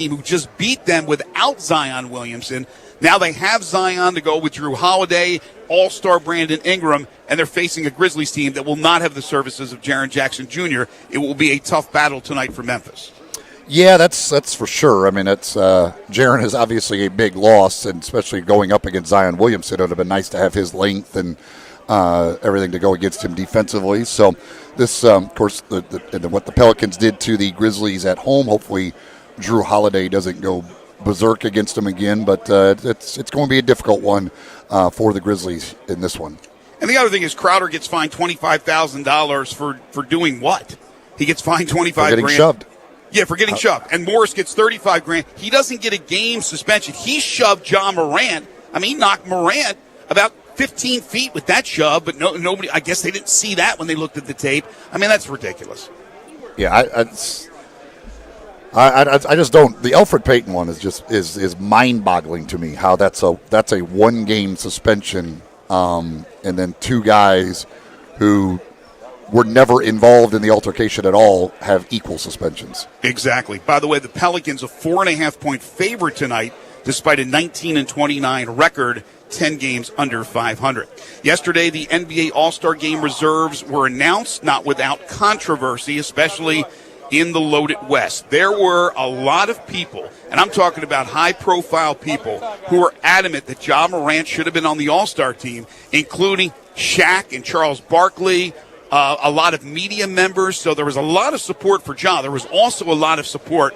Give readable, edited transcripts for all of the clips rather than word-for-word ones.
team who just beat them without Zion Williamson. Now they have Zion to go with Drew Holiday, all-star Brandon Ingram, and they're facing a Grizzlies team that will not have the services of Jaren Jackson Jr. It will be a tough battle tonight for Memphis. Yeah, that's for sure. I mean, Jaren is obviously a big loss, and especially going up against Zion Williamson, it would have been nice to have his length and everything to go against him defensively. So this, of course, what the Pelicans did to the Grizzlies at home, hopefully Drew Holiday doesn't go berserk against them again, but it's going to be a difficult one for the Grizzlies in this one. And the other thing is Crowder gets fined $25,000 for doing what? He gets fined $25,000 for getting shoved. Yeah, for getting shoved. And Morris gets $35,000. He doesn't get a game suspension. He shoved John Morant. I mean, he knocked Morant about 15 feet with that shove, but nobody. I guess they didn't see that when they looked at the tape. I mean, that's ridiculous. Yeah, I just don't. The Elfrid Payton one is mind-boggling to me. How that's a 1-game suspension, and then 2 guys who were never involved in the altercation at all have equal suspensions. Exactly. By the way, the Pelicans a 4.5-point favorite tonight, despite a 19-29 record, 10 games under 500. Yesterday, the NBA All-Star Game reserves were announced, not without controversy, especially in the loaded West. There were a lot of people, and I'm talking about high-profile people, who were adamant that Ja Morant should have been on the All-Star team, including Shaq and Charles Barkley, a lot of media members. So there was a lot of support for Ja. There was also a lot of support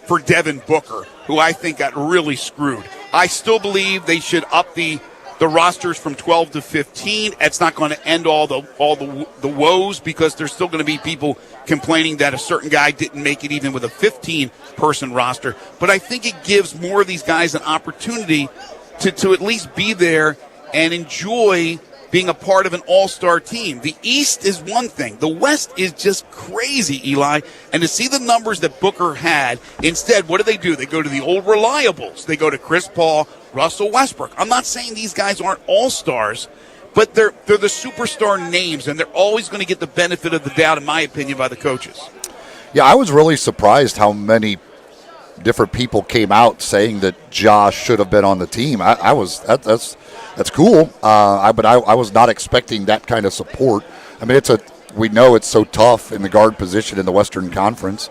for Devin Booker, who I think got really screwed. I still believe they should up the rosters from 12 to 15. It's not going to end all the woes, because there's still going to be people complaining that a certain guy didn't make it even with a 15-person roster. But I think it gives more of these guys an opportunity to at least be there and enjoy being a part of an all-star team. The East is one thing. The West is just crazy, Eli. And to see the numbers that Booker had, instead, what do? They go to the old reliables. They go to Chris Paul, Russell Westbrook. I'm not saying these guys aren't all-stars, but they're the superstar names, and they're always going to get the benefit of the doubt, in my opinion, by the coaches. Yeah, I was really surprised how many different people came out saying that Josh should have been on the team. That's cool, but I was not expecting that kind of support. I mean, we know it's so tough in the guard position in the Western Conference,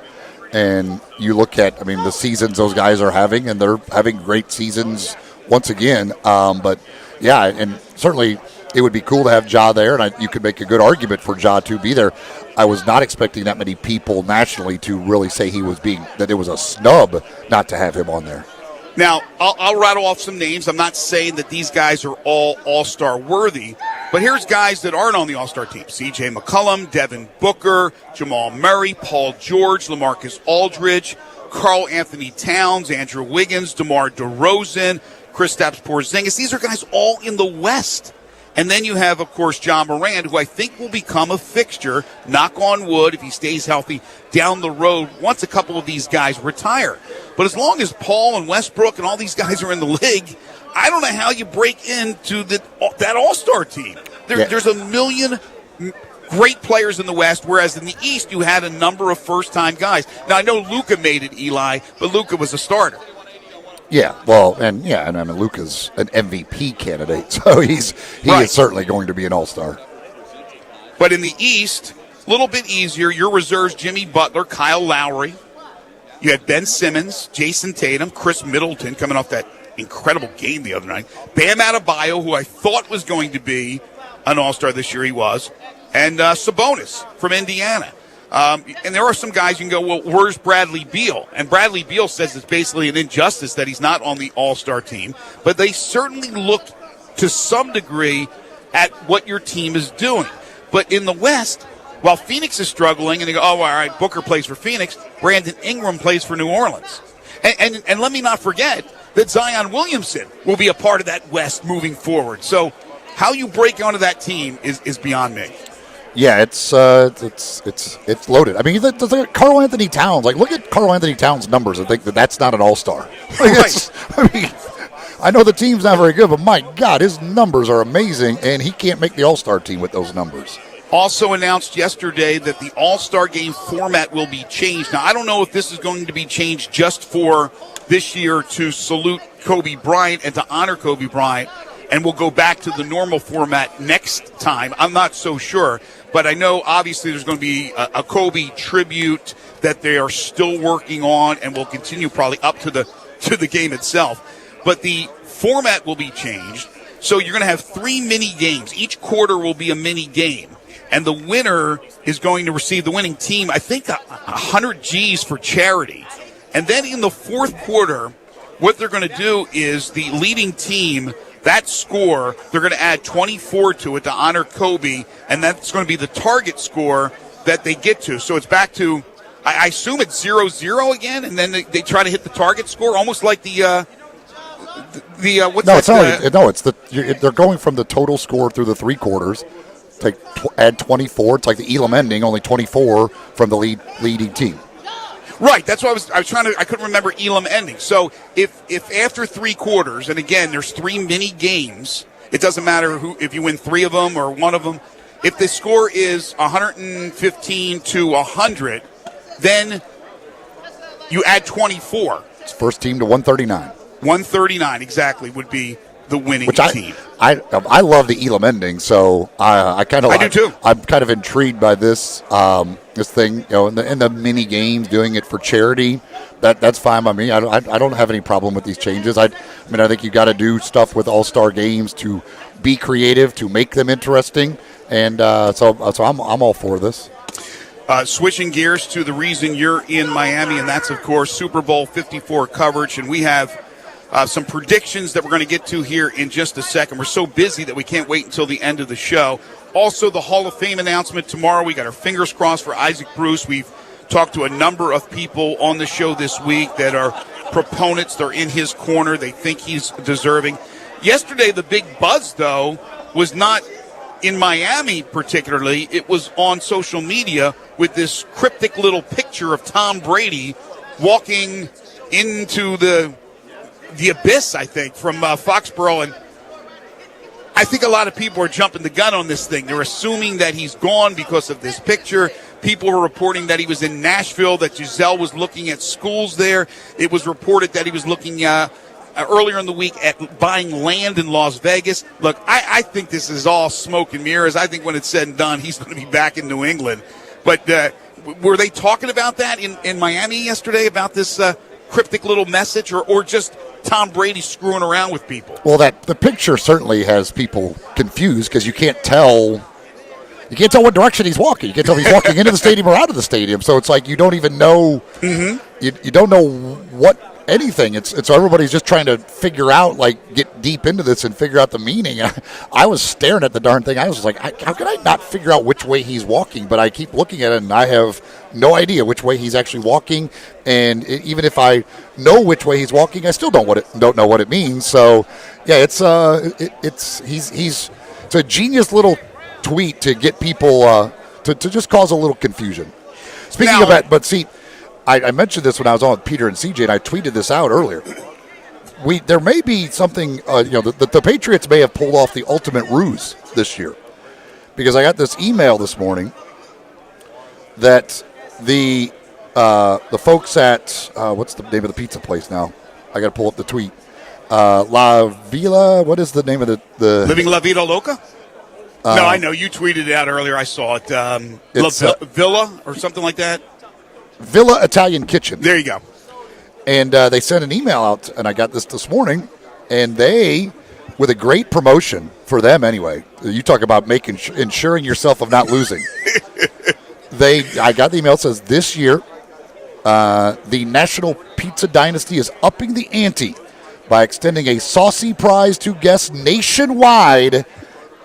and you look at, the seasons those guys are having, and they're having great seasons once again. But yeah, and certainly it would be cool to have Ja there, and you could make a good argument for Ja to be there. I was not expecting that many people nationally to really say that it was a snub not to have him on there. Now, I'll rattle off some names. I'm not saying that these guys are all all-star worthy, but here's guys that aren't on the all-star team. C.J. McCollum, Devin Booker, Jamal Murray, Paul George, LaMarcus Aldridge, Karl Anthony Towns, Andrew Wiggins, DeMar DeRozan, Kristaps Porzingis. These are guys all in the West. And then you have, of course, Ja Morant, who I think will become a fixture, knock on wood, if he stays healthy, down the road once a couple of these guys retire. But as long as Paul and Westbrook and all these guys are in the league, I don't know how you break into that all-star team. There's a million great players in the West, whereas in the East you had a number of first-time guys. Now, I know Luka made it, Eli, but Luka was a starter. Yeah, well, and Luka's an MVP candidate, so he is certainly going to be an all-star. But in the East, a little bit easier. Your reserves: Jimmy Butler, Kyle Lowry. You had Ben Simmons, Jason Tatum, Chris Middleton coming off that incredible game the other night. Bam Adebayo, who I thought was going to be an all-star this year, he was, and Sabonis from Indiana. And there are some guys you can go, well, where's Bradley Beal? And Bradley Beal says it's basically an injustice that he's not on the all-star team. But they certainly look to some degree at what your team is doing. But in the West, while Phoenix is struggling, and they go, oh, all right, Booker plays for Phoenix, Brandon Ingram plays for New Orleans. And let me not forget that Zion Williamson will be a part of that West moving forward. So how you break onto that team is beyond me. Yeah, it's loaded. I mean, Karl Anthony Towns. Like, look at Karl Anthony Towns' numbers and think that's not an all-star. Right. I know the team's not very good, but my God, his numbers are amazing, and he can't make the all-star team with those numbers. also announced yesterday that the All-Star Game format will be changed. Now, I don't know if this is going to be changed just for this year to salute Kobe Bryant and to honor Kobe Bryant, and we'll go back to the normal format next time. I'm not so sure, but I know obviously there's going to be a Kobe tribute that they are still working on and will continue probably up to the game itself. But the format will be changed. So you're going to have 3 mini games. Each quarter will be a mini game. And the winner is going to receive, the winning team, I think, 100 G's for charity. And then in the fourth quarter, what they're going to do is the leading team, that score, they're going to add 24 to it to honor Kobe, and that's going to be the target score that they get to. So it's back to, I assume it's 0-0 again, and then they try to hit the target score, almost like the what's no, that? They're going from the total score through the 3 quarters. Like add 24. It's like the Elam ending, only 24 from the leading team. Right. That's what I was trying to. I couldn't remember Elam ending. So if after 3 quarters, and again, there's 3 mini games. It doesn't matter if you win 3 of them or 1 of them. If the score is 115 to 100, then you add 24. It's first team to 139. 139 exactly would be the winning team. I love the Elam ending, so I kind of I do too. I'm kind of intrigued by this this thing, in the mini games, doing it for charity. That's fine by me. I don't have any problem with these changes. I think you got to do stuff with All-Star games to be creative, to make them interesting, and so I'm all for this. Switching gears to the reason you're in Miami, and that's, of course, Super Bowl 54 coverage, and we have some predictions that we're going to get to here in just a second. We're so busy that we can't wait until the end of the show. Also, the Hall of Fame announcement tomorrow. We got our fingers crossed for Isaac Bruce. We've talked to a number of people on the show this week that are proponents. They're in his corner. They think he's deserving. Yesterday, the big buzz, though, was not in Miami particularly. It was on social media with this cryptic little picture of Tom Brady walking into the abyss, I think, from Foxborough. And I think a lot of people are jumping the gun on this thing. They're assuming that he's gone because of this picture. People were reporting that he was in Nashville, that Giselle was looking at schools there. It was reported that he was looking earlier in the week at buying land in Las Vegas. Look, I think this is all smoke and mirrors. I think when it's said and done, he's going to be back in New England. But were they talking about that in Miami yesterday, about this cryptic little message, or just Tom Brady screwing around with people? Well, the picture certainly has people confused because you can't tell what direction he's walking. You can't tell if he's walking into the stadium or out of the stadium. So it's like you don't even know. Mm-hmm. You don't know what anything. It's everybody's just trying to figure out, like, get deep into this and figure out the meaning. I was staring at the darn thing. I was like, how can I not figure out which way he's walking? But I keep looking at it, and I have no idea which way he's actually walking. And even if I know which way he's walking, I still don't know what it means. So, yeah, it's a genius little tweet to get people to just cause a little confusion. Speaking of that, but see, I mentioned this when I was on with Peter and CJ, and I tweeted this out earlier. There may be something, the Patriots may have pulled off the ultimate ruse this year, because I got this email this morning that the folks at what's the name of the pizza place now? I got to pull up the tweet. La Villa. What is the name of the Living La Vida Loca? No, I know you tweeted it out earlier. I saw it. Villa or something like that. Villa Italian Kitchen. There you go. And they sent an email out, and I got this morning, and they, with a great promotion for them anyway, you talk about ensuring yourself of not losing. I got the email that says, this year, the National Pizza Dynasty is upping the ante by extending a saucy prize to guests nationwide.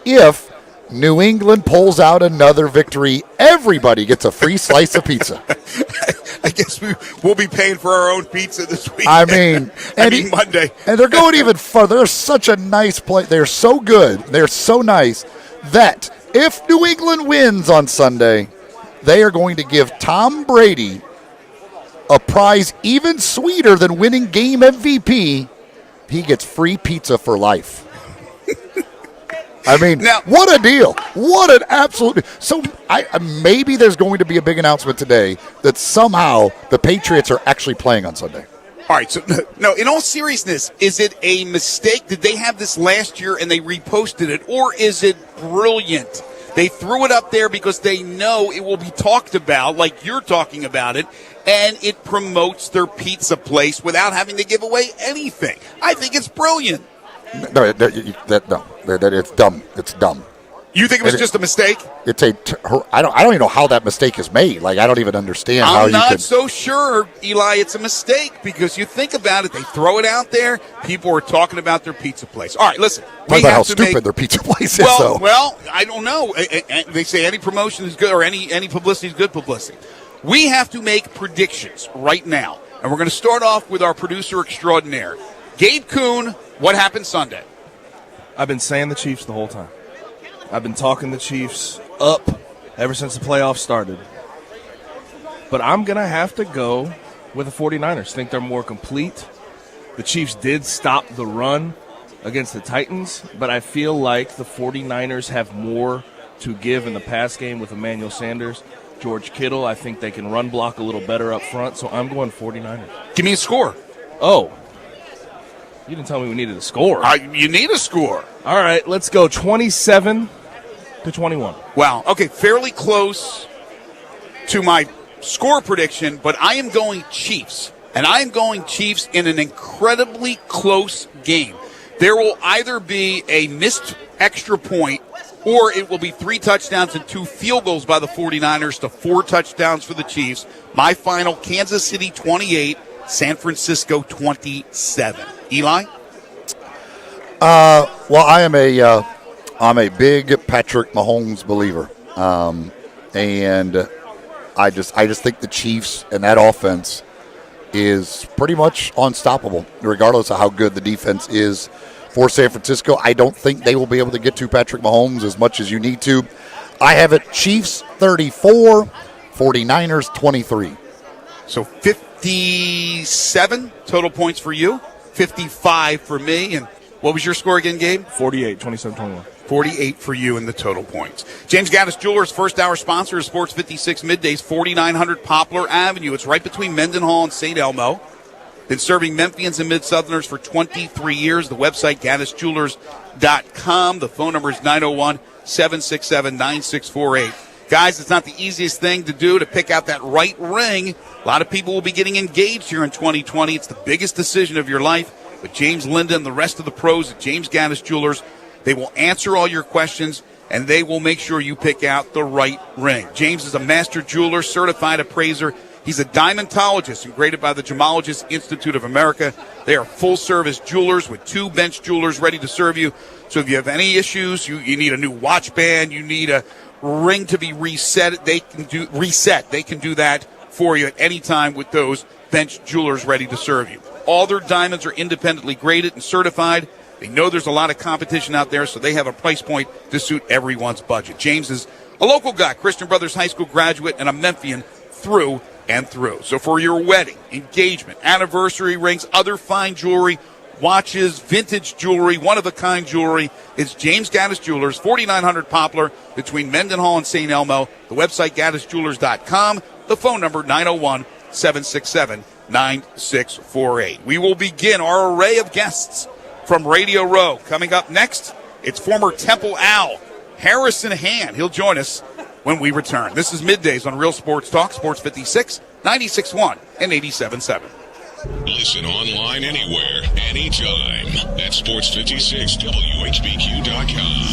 If New England pulls out another victory, everybody gets a free slice of pizza. I guess we'll be paying for our own pizza this week. I mean Monday. And they're going even further. They're such a nice place. They're so good. They're so nice that if New England wins on Sunday, they are going to give Tom Brady a prize even sweeter than winning game MVP. He gets free pizza for life. I mean, Now, what a deal. What an absolute. So maybe there's going to be a big announcement today that somehow the Patriots are actually playing on Sunday. all right, so no, in all seriousness, is it a mistake? Did they have this last year and they reposted it, or is it brilliant? They threw it up there because they know it will be talked about, like you're talking about it, and it promotes their pizza place without having to give away anything. I think it's brilliant. No, it's dumb. It's dumb. You think it was just a mistake? It's I don't even know how that mistake is made. Like, I don't even understand how I'm you not can. so sure, Eli, it's a mistake because you think about it, they throw it out there, people are talking about their pizza place. All right, listen. Talk about how stupid their pizza place is, though. Well, I don't know. They say any promotion is good or any publicity is good publicity. We have to make predictions right now, and we're going to start off with our producer extraordinaire. Gabe Kuhn, what happened Sunday? I've been saying the Chiefs the whole time. I've been talking the Chiefs up ever since the playoffs started. But I'm going to have to go with the 49ers. Think they're more complete. The Chiefs did stop the run against the Titans, but I feel like the 49ers have more to give in the pass game with Emmanuel Sanders, George Kittle. I think they can run block a little better up front, so I'm going 49ers. Give me a score. Oh, you didn't tell me we needed a score. You need a score. All right, let's go 27-21. Wow. Okay, fairly close to my score prediction, but I am going Chiefs. And I am going Chiefs in an incredibly close game. There will either be a missed extra point or it will be 3 touchdowns and 2 field goals by the 49ers to 4 touchdowns for the Chiefs. My final, Kansas City 28, San Francisco 27. Eli? Well, I'm a big Patrick Mahomes believer, and I just think the Chiefs and that offense is pretty much unstoppable, regardless of how good the defense is for San Francisco. I don't think they will be able to get to Patrick Mahomes as much as you need to. I have it Chiefs 34, 49ers 23. So 57 total points for you, 55 for me, and what was your score again, Gabe? 48, 27-21. 48 for you in the total points. James Gaddis Jewelers, first hour sponsor of Sports 56 Middays, 4900 Poplar Avenue. It's right between Mendenhall and St. Elmo. Been serving Memphians and Mid-Southerners for 23 years. The website, GaddisJewelers.com. The phone number is 901-767-9648. Guys, it's not the easiest thing to do to pick out that right ring. A lot of people will be getting engaged here in 2020. It's the biggest decision of your life. But James Linda and the rest of the pros at James Gaddis Jewelers, they will answer all your questions, and they will make sure you pick out the right ring. James is a master jeweler, certified appraiser. He's a diamondologist and graded by the Gemologist Institute of America. They are full-service jewelers with 2 bench jewelers ready to serve you. So if you have any issues, you need a new watch band, you need a ring to be reset, they can do that for you at any time with those bench jewelers ready to serve you. All their diamonds are independently graded and certified. They know there's a lot of competition out there, so they have a price point to suit everyone's budget. James is a local guy, Christian Brothers High School graduate, and a Memphian through and through. So for your wedding, engagement, anniversary rings, other fine jewelry, watches, vintage jewelry, one-of-a-kind jewelry, it's James Gaddis Jewelers, 4900 Poplar, between Mendenhall and St. Elmo. The website, GaddisJewelers.com. The phone number, 901-767-9648. We will begin our array of guests from Radio Row. Coming up next, it's former Temple Owl, Harrison Hand. He'll join us when we return. This is Middays on Real Sports Talk, Sports 56, 96.1 and 87.7. Listen online anywhere, anytime at sports56whbq.com.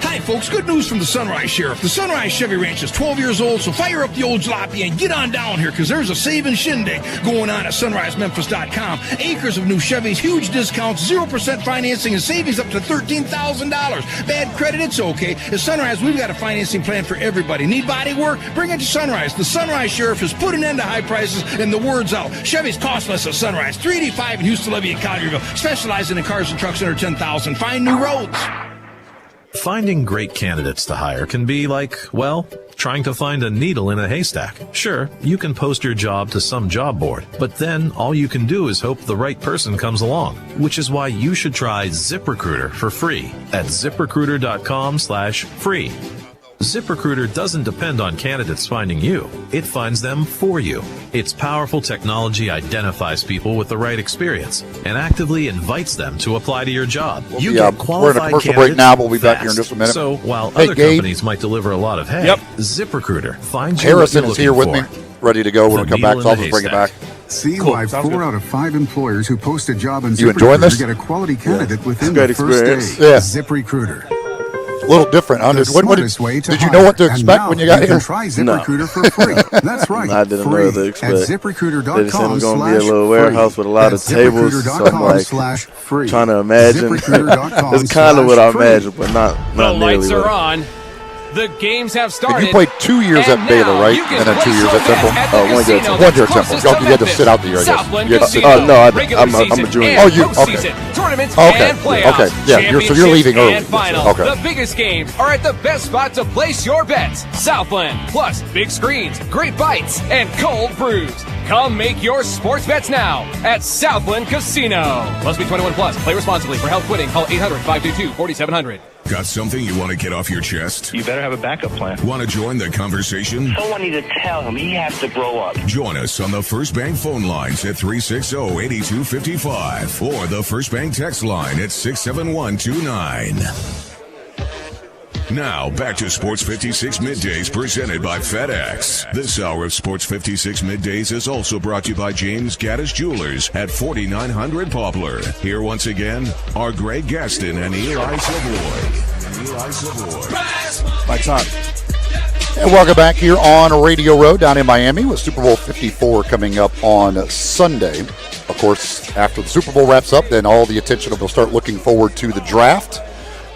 Hi, folks. Good news from the Sunrise Sheriff. The Sunrise Chevy Ranch is 12 years old, so fire up the old jalopy and get on down here, because there's a saving shindig going on at sunrisememphis.com. Acres of new Chevys, huge discounts, 0% financing, and savings up to $13,000. Bad credit, it's okay. At Sunrise, we've got a financing plan for everybody. Need body work? Bring it to Sunrise. The Sunrise Sheriff has put an end to high prices, and the word's out. Chevys cost less at Sunrise. 385 in Houston, Levy, and Collierville. Specializing in cars and trucks under $10,000. Find new roads. Finding great candidates to hire can be like, well, trying to find a needle in a haystack. Sure, you can post your job to some job board, but then all you can do is hope the right person comes along, which is why you should try ZipRecruiter for free at ZipRecruiter.com/free. ZipRecruiter doesn't depend on candidates finding you. It finds them for you. Its powerful technology identifies people with the right experience and actively invites them to apply to your job. You get qualified we're in a commercial break candidates now. We'll be back fast. here in just a minute. So while Hey, other Gabe. companies might deliver a lot of hay, ZipRecruiter finds you Harrison what is you're here with looking me, for. ready to go when we The come back. needle So I'll in the just bring it back. See Cool. why Sounds 4 good. out of 5 employers who post a job on You enjoying this? ZipRecruiter get a quality candidate within Great the first experience. day. Yeah. ZipRecruiter. A little different. Huh? The What smartest way to did you hire. know what to And expect now when you got can here? try ZipRecruiter for free. That's right. I didn't know free what to at expect. They just said ZipRecruiter.com/free. it's gonna be a little warehouse with a lot of tables, so I'm like ZipRecruiter.com/free. trying to imagine. ZipRecruiter.com It's kind of what I /free. imagined, but not The nearly. lights what- are on. The games have started. And you played 2 years And at Baylor, now right? you can And then 2 place years your at Temple? bet at the Oh, 1 year at casino Temple. 1 year at that's Temple. closest You had to Memphis. sit out the year, I guess. Southland You had to sit- Casino. Oh, no, Regular I'm a season junior. and Oh, you- postseason, okay. tournaments Okay. and playoffs. Okay. Yeah, so you're leaving early. And finals. Okay. The biggest games are at the best spot to place your bets. Southland. Plus, big screens, great bites, and cold brews. Come make your sports bets now at Southland Casino. Must be 21 plus. Play responsibly. For help quitting, call 800-522-4700. Got something you want to get off your chest? You better have a backup plan. Want to join the conversation? Someone needs to tell him he has to grow up. Join us on the First Bank phone lines at 360-8255 or the First Bank text line at 67129. Now, back to Sports 56 Middays presented by FedEx. This hour of Sports 56 Middays is also brought to you by James Gaddis Jewelers at 4900 Poplar. Here once again are Greg Gaston and Eli Savoie. My time. And welcome back here on Radio Row down in Miami with Super Bowl 54 coming up on Sunday. Of course, after the Super Bowl wraps up, then all the attention will start looking forward to the draft.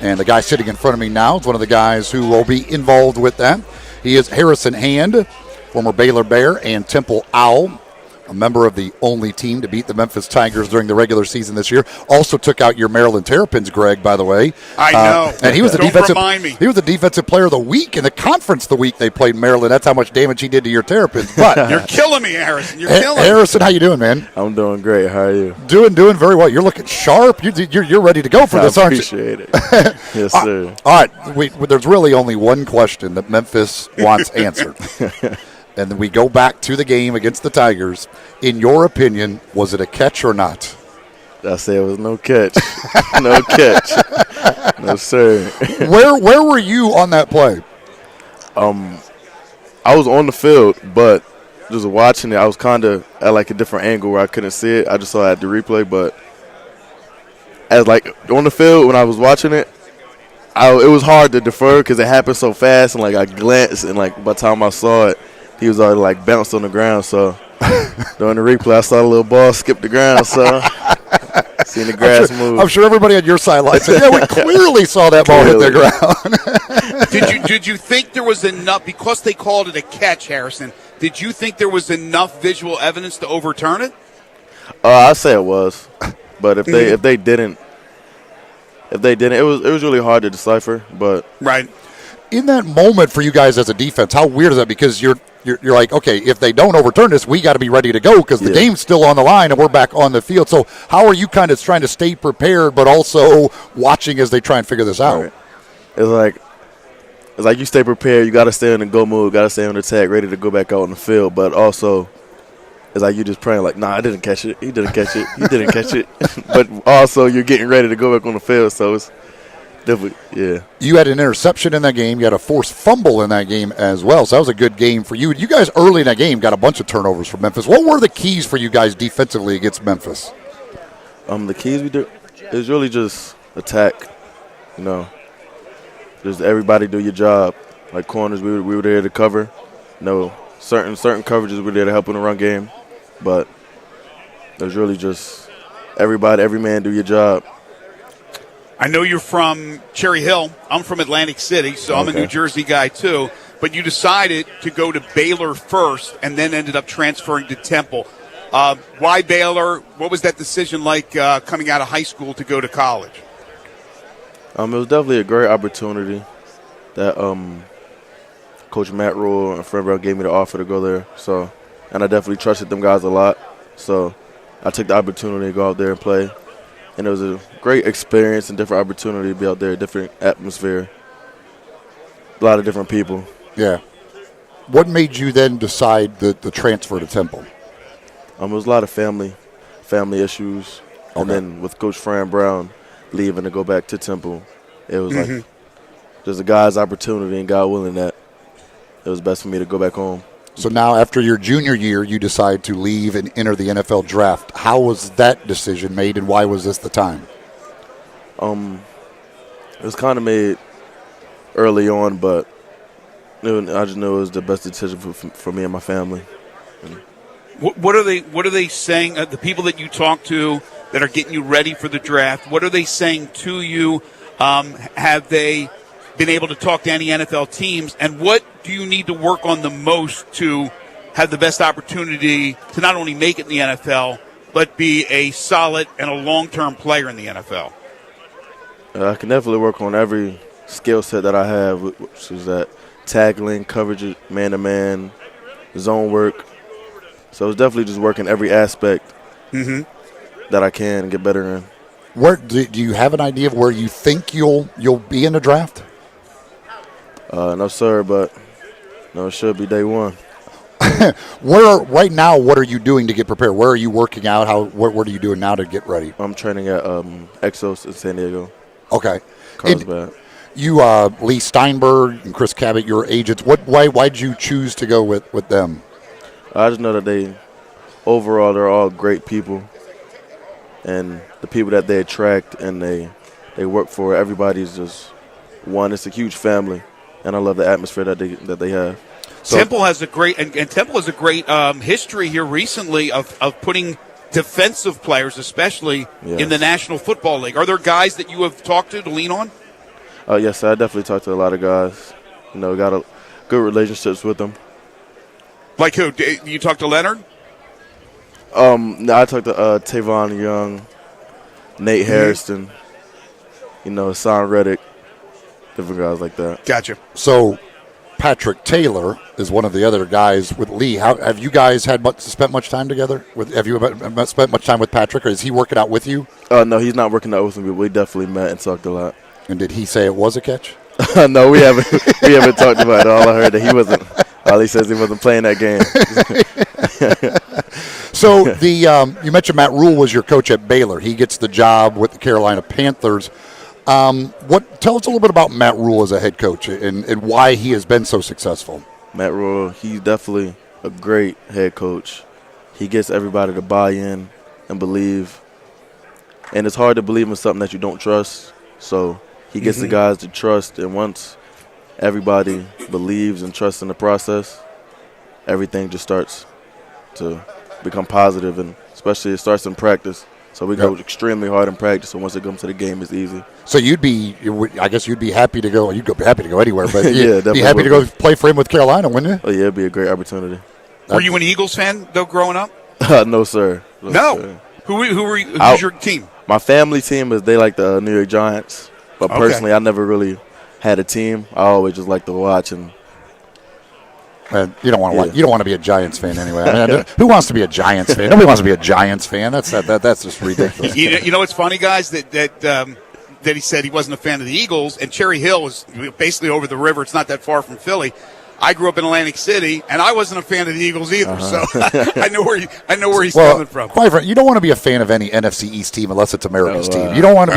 And the guy sitting in front of me now is one of the guys who will be involved with that. He is Harrison Hand, former Baylor Bear and Temple Owl, a member of the only team to beat the Memphis Tigers during the regular season this year. Also took out your Maryland Terrapins, Greg, by the way. I know. And he was the Don't defensive. remind me. He was the defensive player of the week in the conference the week they played Maryland. That's how much damage he did to your Terrapins. But You're killing me, Harrison. You're killing me. Harrison, how you doing, man? I'm doing great. How are you? Doing very well. You're looking sharp. You're ready to go for this, I aren't you? appreciate it. Yes, sir. All right. There's really only one question that Memphis wants answered. And then we go back to the game against the Tigers. In your opinion, was it a catch or not? I say it was no catch. No catch. No, sir. Where were you on that play? I was on the field, but just watching it, I was kind of at like a different angle where I couldn't see it. I just saw it at the replay, but as like on the field when I was watching it, it was hard to defer because it happened so fast, and like I glanced, and like by the time I saw it, he was already like bounced on the ground. So during the replay, I saw the little ball skip the ground. So seen the grass move. I'm sure everybody on your sideline said, "Yeah, we clearly saw that ball hit the ground." Did you think there was enough, because they called it a catch, Harrison, did you think there was enough visual evidence to overturn it? I say it was, but if they didn't, it was really hard to decipher. But Right. In that moment for you guys as a defense, how weird is that? Because you're like, okay, if they don't overturn this, we got to be ready to go because the game's still on the line and we're back on the field. So how are you kind of trying to stay prepared, but also watching as they try and figure this out? Right. It's like you stay prepared. You got to stay in the go mode. Got to stay on the attack, ready to go back out on the field. But also, it's like you just praying like, nah, I didn't catch it. He didn't catch it. He didn't catch it. But also, you're getting ready to go back on the field. So it's different. Yeah. You had an interception in that game. You had a forced fumble in that game as well. So that was a good game for you. You guys early in that game got a bunch of turnovers from Memphis. What were the keys for you guys defensively against Memphis? The keys we do is really just attack. You know, just everybody do your job. Like corners, we were there to cover. You know, certain coverages we were there to help in the run game, but there's really just every man do your job. I know you're from Cherry Hill. I'm from Atlantic City, so I'm a New Jersey guy too. But you decided to go to Baylor first and then ended up transferring to Temple. Why Baylor? What was that decision like coming out of high school to go to college? It was definitely a great opportunity that Coach Matt Rule and Fred Brown gave me the offer to go there. So, and I definitely trusted them guys a lot. So I took the opportunity to go out there and play. And it was a great experience and different opportunity to be out there, different atmosphere, a lot of different people. Yeah. What made you then decide the transfer to Temple? It was a lot of family issues. Okay. And then with Coach Fran Brown leaving to go back to Temple, it was like there's a guy's opportunity, and God willing that it was best for me to go back home. So now after your junior year, you decide to leave and enter the NFL draft. How was that decision made, and why was this the time? It was kind of made early on, but I just knew it was the best decision for me and my family. What are they saying? The people that you talk to that are getting you ready for the draft, what are they saying to you? Have they been able to talk to any NFL teams? And what do you need to work on the most to have the best opportunity to not only make it in the NFL, but be a solid and a long-term player in the NFL? I can definitely work on every skill set that I have, which is that tackling, coverage, man-to-man, zone work. So it's definitely just working every aspect that I can get better in. Where do you have an idea of where you think you'll be in the draft? No, sir, but it should be day one. Right now, what are you doing to get prepared? Where are you working out? What are you doing now to get ready? I'm training at Exos in San Diego. Okay. Carlsbad. You, Lee Steinberg and Chris Cabot, your agents. Why did you choose to go with them? I just know that they're all great people, and the people that they attract and they work for, everybody's just one. It's a huge family, and I love the atmosphere that they have. So, Temple has a great Temple has a great history here recently of putting defensive players, especially in the National Football League. Are there guys that you have talked to lean on? Yes, I definitely talked to a lot of guys. Got a good relationships with them. Like who? You talked to Leonard? No, I talked to Tavon Young, Nate Harrison, Hassan Reddick, different guys like that. Gotcha. So Patrick Taylor is one of the other guys with Lee. Have you guys spent much time together? Have you spent much time with Patrick, or is he working out with you? No, he's not working out with me, but we definitely met and talked a lot. And did he say it was a catch? No, we haven't talked about it. All I heard that he wasn't. All he says he wasn't playing that game. So you mentioned Matt Rule was your coach at Baylor. He gets the job with the Carolina Panthers. Tell us a little bit about Matt Rule as a head coach and why he has been so successful. Matt Rule, he's definitely a great head coach. He gets everybody to buy in and believe. And it's hard to believe in something that you don't trust. So he gets the guys to trust, and once everybody believes and trusts in the process, everything just starts to become positive, and especially it starts in practice. So we go extremely hard in practice, so once it comes to the game, it's easy. So I guess you'd be happy to go. You'd be happy to go anywhere, but yeah, be happy to go play for him with Carolina, wouldn't you? Oh yeah, it'd be a great opportunity. Were you an Eagles fan though growing up? No, sir. No. Sir. Who's your team? My family team they like the New York Giants, but personally, I never really had a team. I always just like to watch and. You don't want to be a Giants fan anyway. I mean, who wants to be a Giants fan? Nobody wants to be a Giants fan. That's just ridiculous. You know what's funny, guys? That he said he wasn't a fan of the Eagles, and Cherry Hill is basically over the river. It's not that far from Philly. I grew up in Atlantic City, and I wasn't a fan of the Eagles either. So I know where he's coming from. Quite frankly, you don't want to be a fan of any NFC East team unless it's America's team. You don't want to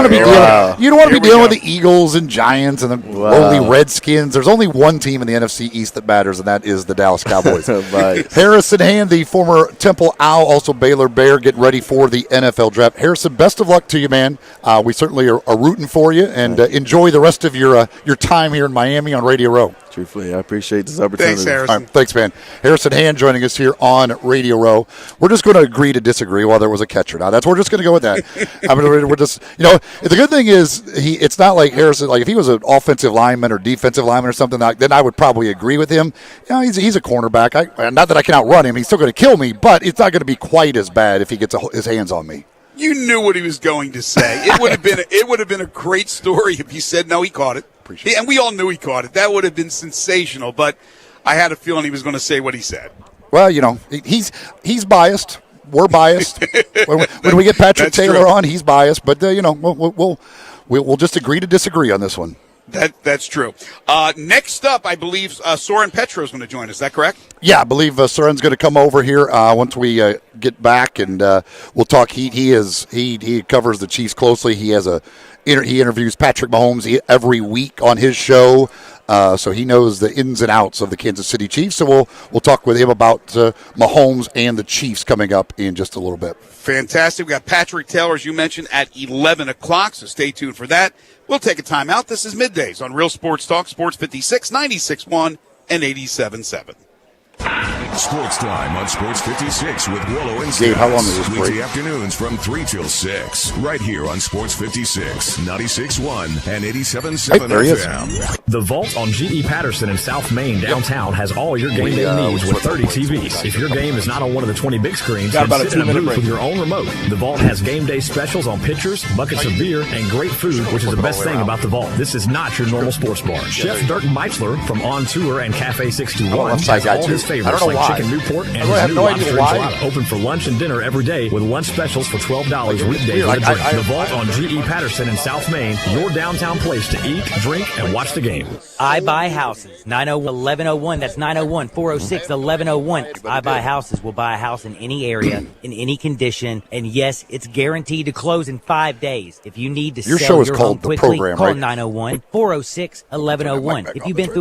be dealing with the Eagles and Giants and the lowly Redskins. There's only one team in the NFC East that matters, and that is the Dallas Cowboys. Harrison Hand, the former Temple Owl, also Baylor Bear, getting ready for the NFL draft. Harrison, best of luck to you, man. We certainly are rooting for you, and enjoy the rest of your time here in Miami on Radio Row. Truthfully, I appreciate this opportunity. Thanks, Harrison. All right, thanks, man. Harrison Hand joining us here on Radio Row. We're just going to agree to disagree whether it was a catch or not. We're just going to go with that. I mean, we're just, the good thing is it's not like Harrison, like if he was an offensive lineman or defensive lineman or something, then I would probably agree with him. He's a cornerback. Not that I can outrun him. He's still going to kill me, but it's not going to be quite as bad if he gets his hands on me. You knew what he was going to say. It would have been a great story if he said no, he caught it. Appreciate Yeah, and we all knew he caught it. That would have been sensational, but I had a feeling he was going to say what he said. Well, he's biased. We're biased. when we get Patrick Taylor true. on, he's biased. But we'll just agree to disagree on this one. That's true. Next up, I believe Soren Petro is going to join us. Is that correct? Yeah, I believe Soren's going to come over here once we get back, and we'll talk. He covers the Chiefs closely. He interviews Patrick Mahomes every week on his show, so he knows the ins and outs of the Kansas City Chiefs. So we'll talk with him about Mahomes and the Chiefs coming up in just a little bit. Fantastic. We got Patrick Taylor, as you mentioned, at 11 o'clock, so stay tuned for that. We'll take a time out. This is Middays on Real Sports Talk, Sports 56, 96.1, and 87.7. Sports Time on Sports 56 with Willow and Gabe, how long is this Weekday break? afternoons from 3 till 6. Right here on Sports 56, 96.1 and 87.7 Hey, there he is. FM. The Vault on G.E. Patterson in South Main downtown has all your game day needs with 30 TVs. If your game is not on one of the 20 big screens, Got then about a sit in a 2-minute booth break. with your own remote. The Vault has game day specials on pitchers, buckets of beer, and great food, which is the best thing about the Vault. This is not your normal sports bar. Chef Dirk Meitzler from On Tour and Cafe 621 has all his favorites like chicken Newport and I have his no new idea lobster why. enchilada. Open for lunch and dinner every day with lunch specials for $12 weekdays with a drink. The Vault on G.E. Patterson in South Main, your downtown place to eat, drink, and watch the game. I Buy Houses, 901-1101. That's 901-406-1101. I Buy Houses will buy a house in any area, in any condition, and yes, it's guaranteed to close in 5 days. If you need to Your sell show is your called home The quickly, Program, call right? 901-406-1101. If you've been through